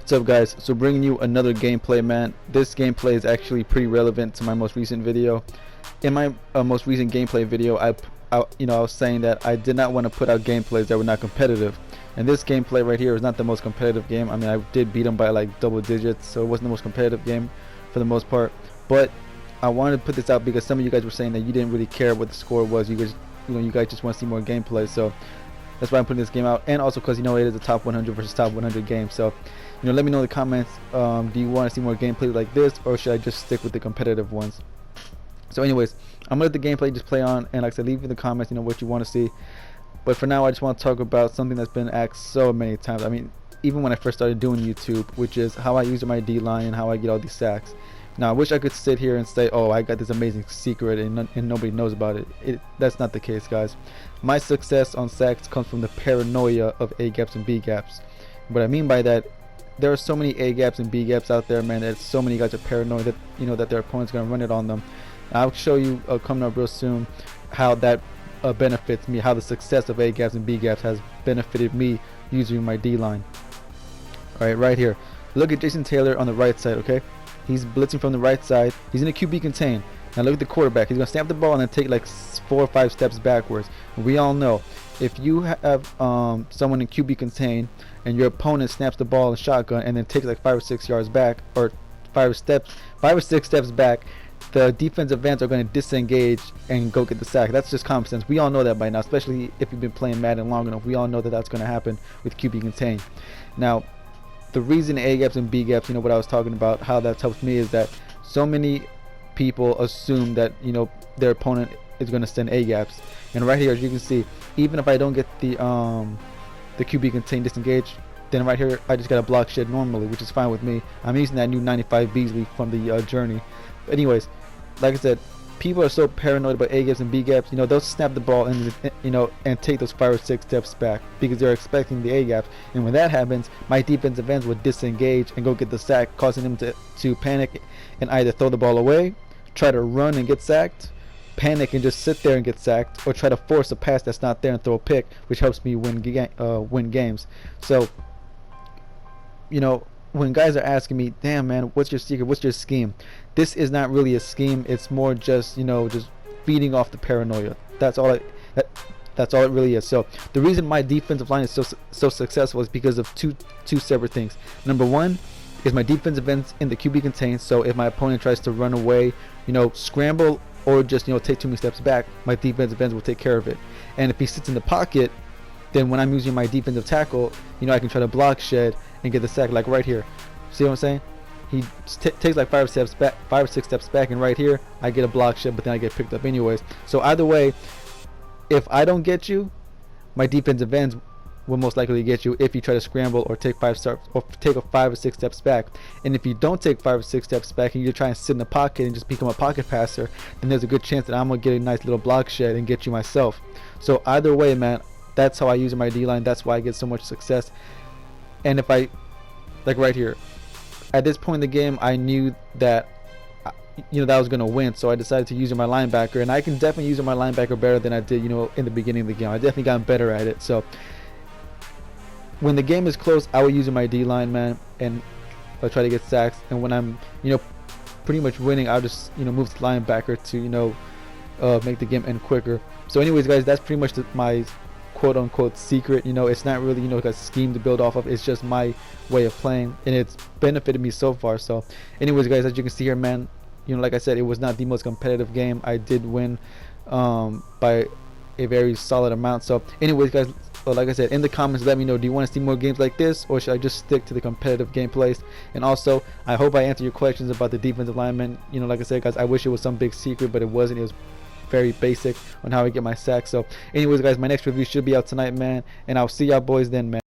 What's up guys, so bringing you another gameplay, man. This gameplay is actually pretty relevant to my most recent video. In my most recent gameplay video, I was saying that I did not want to put out gameplays that were not competitive, and this gameplay right here is not the most competitive game. I mean, I did beat them by like double digits, so it wasn't the most competitive game for the most part, but I wanted to put this out because some of you guys were saying that you didn't really care what the score was. You guys just want to see more gameplay, so that's why I'm putting this game out. And also because it is a top 100 versus top 100 game, so let me know in the comments, do you want to see more gameplay like this, or should I just stick with the competitive ones? So anyways, I'm gonna let the gameplay just play on, and like I said, leave in the comments what you want to see. But for now, I just want to talk about something that's been asked so many times. I mean, even when I first started doing YouTube, which is how I use my D-line and how I get all these sacks. Now I wish I could sit here and say, oh, I got this amazing secret and nobody knows about it. That's not the case, guys. My success on sacks comes from the paranoia of A gaps and B gaps. What I mean by that, there are so many A gaps and B gaps out there, man, that so many guys are paranoid that that their opponent's gonna run it on them. And I'll show you coming up real soon how that benefits me, how the success of A gaps and B gaps has benefited me using my D-line. Alright, right here. Look at Jason Taylor on the right side, okay? He's blitzing from the right side. He's in a QB contain. Now look at the quarterback. He's gonna snap the ball and then take like 4 or 5 steps backwards. We all know if you have someone in QB contain and your opponent snaps the ball in shotgun and then takes like 5 or 6 yards back, or 5 or 6 steps back, the defensive ends are going to disengage and go get the sack. That's just common sense. We all know that by now, especially if you've been playing Madden long enough. We all know that that's going to happen with QB contain. Now, the reason A gaps and B gaps, what I was talking about, how that helps me, is that so many people assume that their opponent is going to send A gaps, and right here, as you can see, even if I don't get the QB contain disengage, then right here I just got a block shed normally, which is fine with me. I'm using that new 95 Beasley from the journey. But anyways, like I said, people are so paranoid about A gaps and B gaps. They'll snap the ball and and take those 5 or 6 steps back because they're expecting the A gaps. And when that happens, my defensive ends would disengage and go get the sack, causing them to panic and either throw the ball away, try to run and get sacked, panic and just sit there and get sacked, or try to force a pass that's not there and throw a pick, which helps me win games. So when guys are asking me, damn man, what's your secret, what's your scheme, this is not really a scheme. It's more just just feeding off the paranoia. That's all it really is. So the reason my defensive line is so successful is because of two separate things. Number one is my defensive ends in the QB contain, so if my opponent tries to run away, scramble, or just take too many steps back, my defensive ends will take care of it. And if he sits in the pocket, then when I'm using my defensive tackle, I can try to block shed and get the sack, like right here. See what I'm saying? He takes like 5 or 6 steps back, and right here I get a block shed, but then I get picked up anyways. So either way, if I don't get you, my defensive ends will most likely get you if you try to scramble or take 5 or 6 steps back. And if you don't take 5 or 6 steps back and you try and sit in the pocket and just become a pocket passer, then there's a good chance that I'm gonna get a nice little block shed and get you myself. So either way, man, that's how I use my D-line. That's why I get so much success. And if I, like right here, at this point in the game, I knew that that I was gonna win, so I decided to use my linebacker, and I can definitely use my linebacker better than I did in the beginning of the game. I definitely got better at it. So when the game is close, I will use my D-line, man, and I'll try to get sacks. And when I'm pretty much winning, I'll just move to linebacker to make the game end quicker. So anyways, guys, that's pretty much my quote-unquote secret. It's not really like a scheme to build off of. It's just my way of playing, and it's benefited me so far. So anyways, guys, as you can see here, man, like I said, it was not the most competitive game. I did win by a very solid amount. So anyways, guys, like I said, in the comments, let me know, do you want to see more games like this, or should I just stick to the competitive gameplays? And also, I hope I answered your questions about the defensive lineman. Like I said, guys, I wish it was some big secret, but it wasn't. It was very basic on how I get my sacks. So anyways, guys, my next review should be out tonight, man, and I'll see y'all boys then, man.